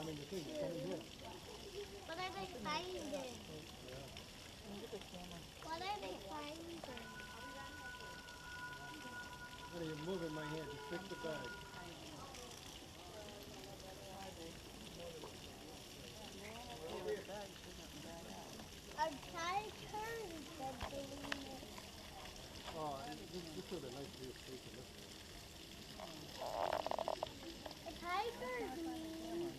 in the thing. Come in here. What are they finding? What are they finding? Honey, you're moving my hand. Just fix the bag. A tiger is doing it. Oh, this is a nice view of space in this one. A tiger is mean.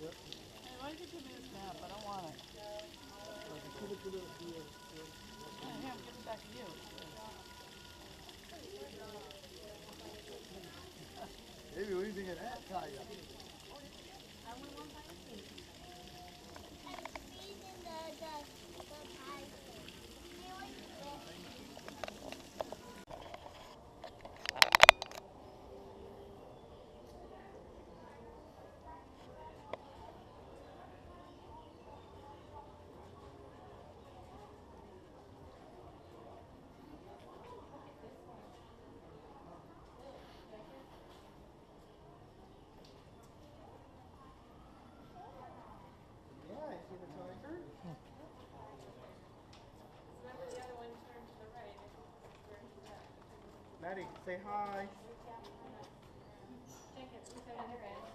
Yep. Hey, why don't you give me this map? I don't want it. Give it to the Yeah, here, I'm giving it back to you. Baby, what do you think of that, Taya? I'm feeding the tiger. Yeah, I see the tiger. Remember the other one turned to the right. Maddie, say hi. Check it with the other end.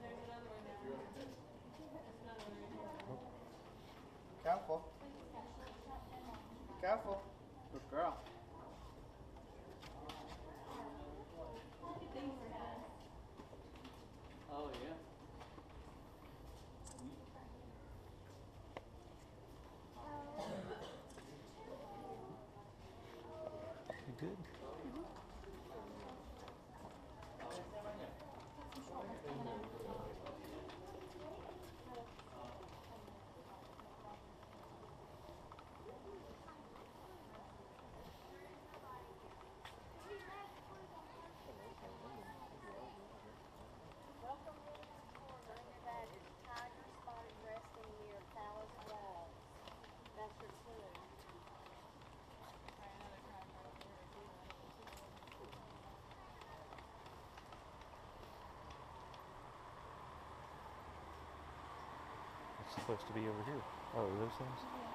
There's another one now. There's another one right here. Careful. Careful. Good girl. Oh, yeah. You good? Welcome to this corner in your bag is a tiger spotted resting near palace walls. That's your clue. It's supposed to be over here. Oh, those things?